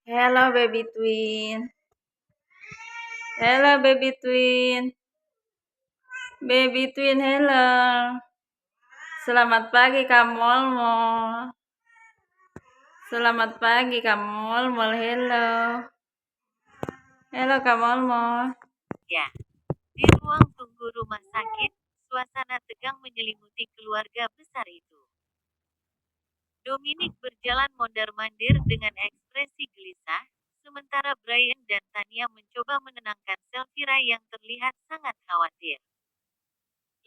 Hello, baby twin. Hello, baby twin. Baby twin, hello. Selamat pagi, Kamolmo. Selamat pagi, Kamolmo. Hello. Hello, Kamolmo. Ya, di ruang tunggu rumah sakit, suasana tegang menyelimuti keluarga besar itu. Dominic berjalan mondar-mandir dengan ekspresi gelisah, sementara Brian dan Tania mencoba menenangkan Selvira yang terlihat sangat khawatir.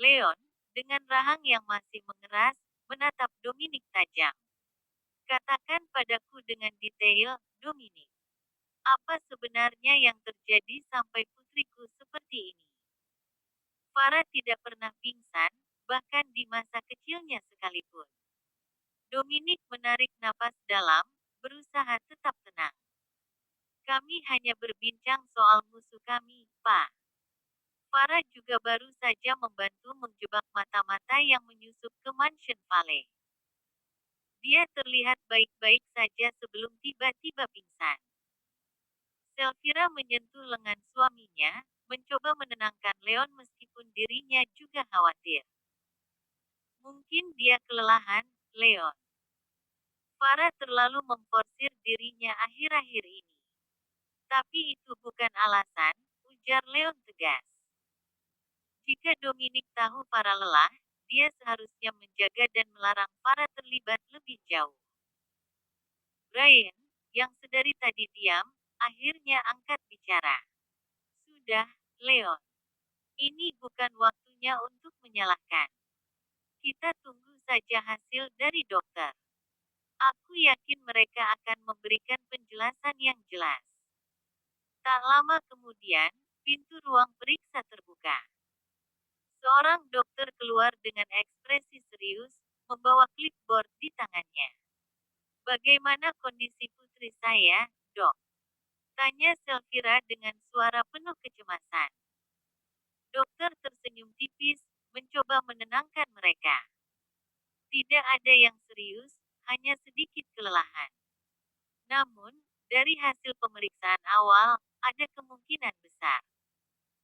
Leon, dengan rahang yang masih mengeras, menatap Dominic tajam. Katakan padaku dengan detail, Dominic. Apa sebenarnya yang terjadi sampai putriku seperti ini? Farah tidak pernah pingsan, bahkan di masa kecilnya sekalipun. Dominic menarik napas dalam, berusaha tetap tenang. Kami hanya berbincang soal musuh kami, Pak. Farah juga baru saja membantu menjebak mata-mata yang menyusup ke Mansion Valley. Dia terlihat baik-baik saja sebelum tiba-tiba pingsan. Selvira menyentuh lengan suaminya, mencoba menenangkan Leon meskipun dirinya juga khawatir. Mungkin dia kelelahan, Leon. Farah terlalu memforsir dirinya akhir-akhir ini. Tapi itu bukan alasan, ujar Leon tegas. Jika Dominic tahu Farah lelah, dia seharusnya menjaga dan melarang Farah terlibat lebih jauh. Brian, yang sedari tadi diam, akhirnya angkat bicara. Sudah, Leon. Ini bukan waktunya untuk menyalahkan. Kita tunggu saja hasil dari dokter. Aku yakin mereka akan memberikan penjelasan yang jelas. Tak lama kemudian, pintu ruang periksa terbuka. Seorang dokter keluar dengan ekspresi serius, membawa clipboard di tangannya. Bagaimana kondisi putri saya, dok? Tanya Selvira dengan suara penuh kecemasan. Dokter tersenyum tipis, mencoba menenangkan mereka. Tidak ada yang serius, hanya sedikit kelelahan. Namun, dari hasil pemeriksaan awal, ada kemungkinan besar.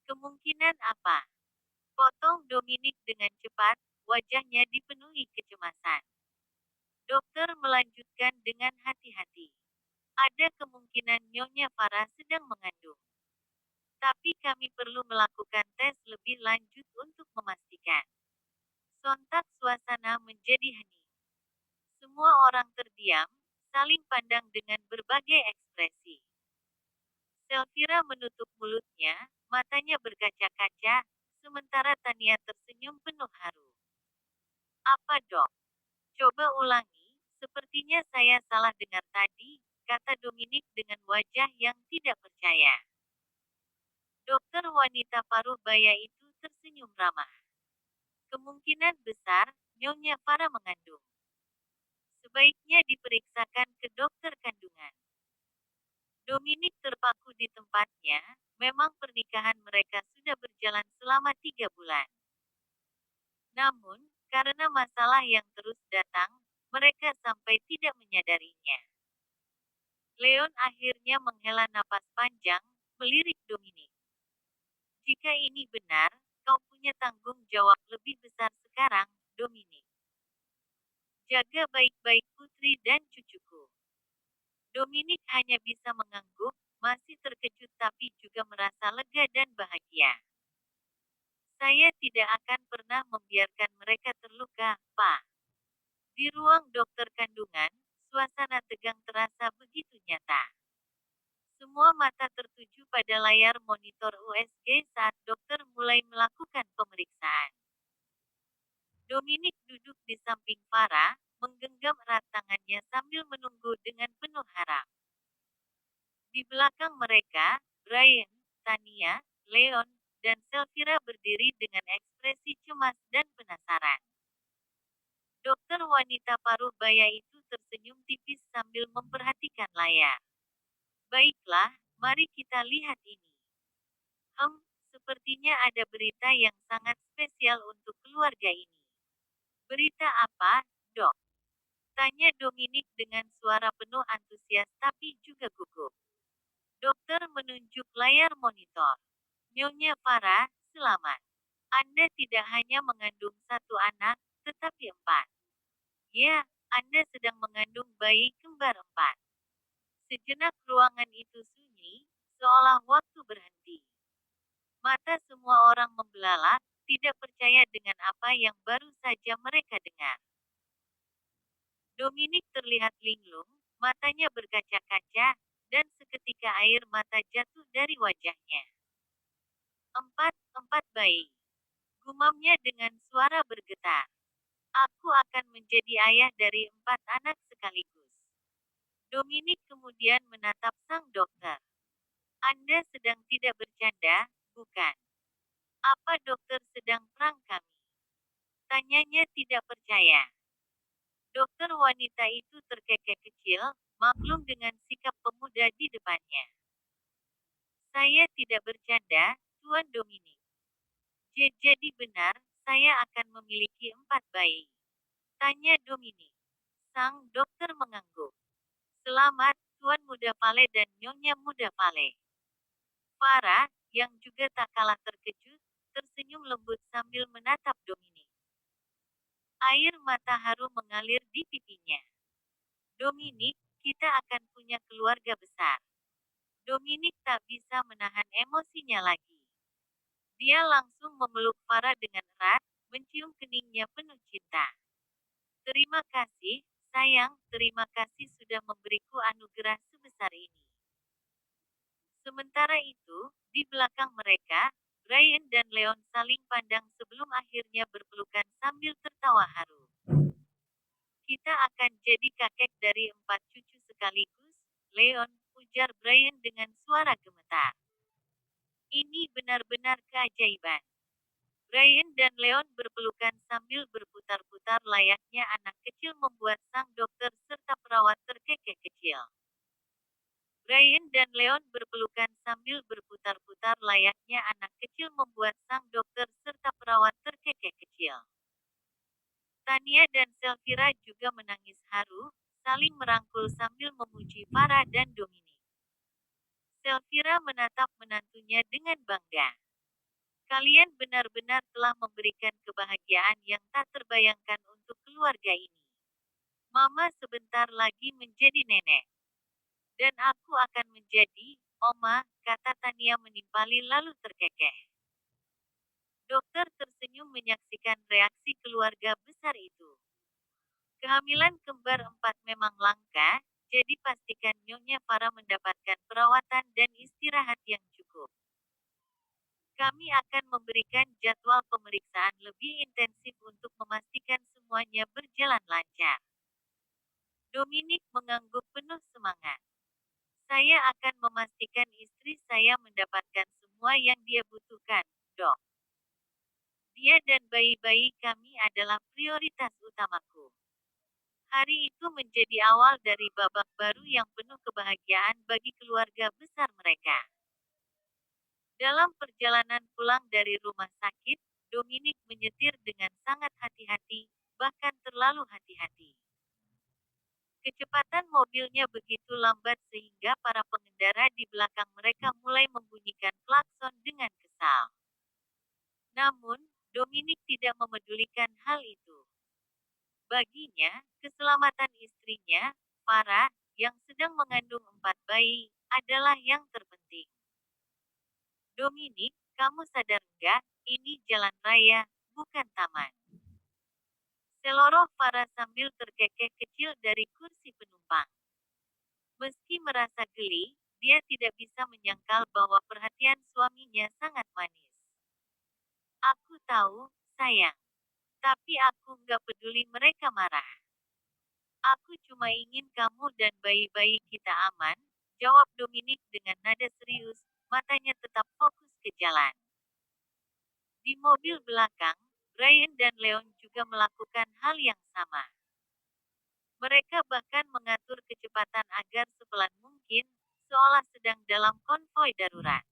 Kemungkinan apa? Potong Dominic dengan cepat, wajahnya dipenuhi kecemasan. Dokter melanjutkan dengan hati-hati. Ada kemungkinan Nyonya Farah sedang mengandung. Tapi kami perlu melakukan tes lebih lanjut untuk memastikan. Sontak suasana menjadi hening. Semua orang terdiam, saling pandang dengan berbagai ekspresi. Selvira menutup mulutnya, matanya berkaca-kaca, sementara Tania tersenyum penuh haru. Apa dok? Coba ulangi, sepertinya saya salah dengar tadi, kata Dominic dengan wajah yang tidak percaya. Dokter wanita paruh baya itu tersenyum ramah. Kemungkinan besar, Nyonya Farah mengandung. Sebaiknya diperiksakan ke dokter kandungan. Dominic terpaku di tempatnya, memang pernikahan mereka sudah berjalan selama 3 bulan. Namun, karena masalah yang terus datang, mereka sampai tidak menyadarinya. Leon akhirnya menghela napas panjang, melirik Dominic. Jika ini benar, kau punya tanggung jawab lebih besar sekarang, Dominic. Jaga baik-baik putri dan cucuku. Dominic hanya bisa mengangguk, masih terkejut tapi juga merasa lega dan bahagia. Saya tidak akan pernah membiarkan mereka terluka, Pak. Di ruang dokter kandungan, suasana tegang terasa begitu nyata. Semua mata tertuju pada layar monitor USG saat dokter mulai melakukan pemeriksaan. Dominic duduk di samping Farah, menggenggam erat tangannya sambil menunggu dengan penuh harap. Di belakang mereka, Brian, Tania, Leon, dan Selvira berdiri dengan ekspresi cemas dan penasaran. Dokter wanita paruh baya itu tersenyum tipis sambil memperhatikan layar. Baiklah, mari kita lihat ini. Sepertinya ada berita yang sangat spesial untuk keluarga ini. Berita apa, dok? Tanya Dominic dengan suara penuh antusias tapi juga gugup. Dokter menunjuk layar monitor. Nyonya Farah, selamat. Anda tidak hanya mengandung satu anak, tetapi 4. Ya, Anda sedang mengandung bayi kembar 4. Sejenak ruangan itu sunyi, seolah waktu berhenti. Mata semua orang membelalak, tidak percaya dengan apa yang baru saja mereka dengar. Dominic terlihat linglung, matanya berkaca-kaca, dan seketika air mata jatuh dari wajahnya. Empat bayi. Gumamnya dengan suara bergetar. Aku akan menjadi ayah dari 4 anak sekaligus. Dominic kemudian menatap sang dokter. Anda sedang tidak bercanda, bukan? Apa dokter sedang perang kami? Tanyanya tidak percaya. Dokter wanita itu terkekeh kecil, maklum dengan sikap pemuda di depannya. Saya tidak bercanda, Tuan Dominic. Jadi benar, saya akan memiliki 4 bayi. Tanya Dominic. Sang dokter mengangguk. Selamat, Tuan Muda Vale dan Nyonya Muda Vale. Farah, yang juga tak kalah terkejut, tersenyum lembut sambil menatap Dominic. Air mata haru mengalir di pipinya. Dominic, kita akan punya keluarga besar. Dominic tak bisa menahan emosinya lagi. Dia langsung memeluk Farah dengan erat, mencium keningnya penuh cinta. Terima kasih, sayang, terima kasih sudah memberiku anugerah sebesar ini. Sementara itu, di belakang mereka, Brian dan Leon saling pandang sebelum akhirnya berpelukan sambil tertawa haru. Kita akan jadi kakek dari 4 cucu sekaligus, Leon, ujar Brian dengan suara gemetar. Ini benar-benar keajaiban. Brian dan Leon berpelukan sambil berputar-putar layaknya anak kecil membuat sang dokter serta perawat terkekeh kecil. Brian dan Leon berpelukan sambil berputar-putar layaknya anak kecil membuat sang dokter serta perawat terkekeh kecil. Tania dan Selvira juga menangis haru, saling merangkul sambil memuji Farah dan Dominic. Selvira menatap menantunya dengan bangga. Kalian benar-benar telah memberikan kebahagiaan yang tak terbayangkan untuk keluarga ini. Mama sebentar lagi menjadi nenek. Dan aku akan menjadi oma, kata Tania menimpali lalu terkekeh. Dokter tersenyum menyaksikan reaksi keluarga besar itu. Kehamilan kembar 4 memang langka, jadi pastikan Nyonya Farah mendapatkan perawatan dan istirahat yang cukup. Kami akan memberikan jadwal pemeriksaan lebih intensif untuk memastikan semuanya berjalan lancar. Dominic mengangguk penuh semangat. Saya akan memastikan istri saya mendapatkan semua yang dia butuhkan, Dok. Dia dan bayi-bayi kami adalah prioritas utamaku. Hari itu menjadi awal dari babak baru yang penuh kebahagiaan bagi keluarga besar mereka. Dalam perjalanan pulang dari rumah sakit, Dominic menyetir dengan sangat hati-hati, bahkan terlalu hati-hati. Kecepatan mobilnya begitu lambat sehingga para pengendara di belakang mereka mulai membunyikan klakson dengan kesal. Namun, Dominic tidak memedulikan hal itu. Baginya, keselamatan istrinya, Farah, yang sedang mengandung 4 bayi, adalah yang terpenting. Dominic, kamu sadar nggak, ini jalan raya, bukan taman. Seloroh Farah sambil terkekeh kecil dari kursi penumpang. Meski merasa geli, dia tidak bisa menyangkal bahwa perhatian suaminya sangat manis. Aku tahu, sayang. Tapi aku nggak peduli mereka marah. Aku cuma ingin kamu dan bayi-bayi kita aman, jawab Dominic dengan nada serius, matanya tetap fokus ke jalan. Di mobil belakang, Brian dan Leon juga melakukan hal yang sama. Mereka bahkan mengatur kecepatan agar sepelan mungkin, seolah sedang dalam konvoi darurat.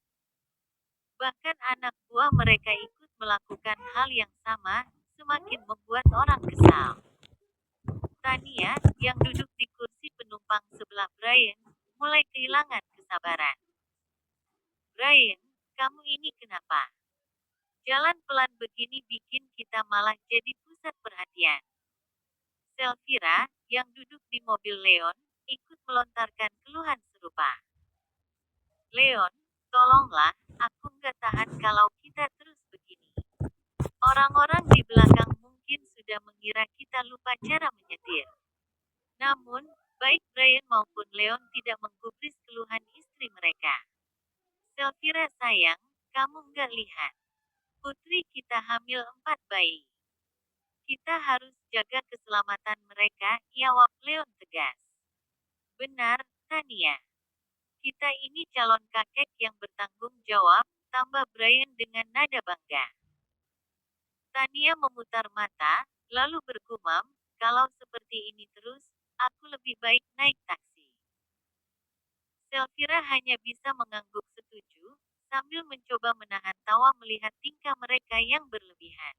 Bahkan anak buah mereka ikut melakukan hal yang sama, semakin membuat orang kesal. Tania, yang duduk di kursi penumpang sebelah Brian, mulai kehilangan kesabaran. Brian, kamu ini kenapa? Jalan pelan begini bikin kita malah jadi pusat perhatian. Selvira, yang duduk di mobil Leon, ikut melontarkan keluhan serupa. Leon, tolonglah, aku nggak tahan kalau kita terus begini. Orang-orang di belakang mungkin sudah mengira kita lupa cara menyetir. Namun, baik Brian maupun Leon tidak menggubris keluhan istri mereka. Selvira sayang, kamu nggak lihat. Putri kita hamil 4 bayi. Kita harus jaga keselamatan mereka, jawab Leon tegas. Benar, Tania. Kita ini calon kakek yang bertanggung jawab, tambah Brian dengan nada bangga. Tania memutar mata, lalu bergumam, kalau seperti ini terus, aku lebih baik naik taksi. Selvira hanya bisa mengangguk setuju, sambil mencoba menahan tawa melihat tingkah mereka yang berlebihan.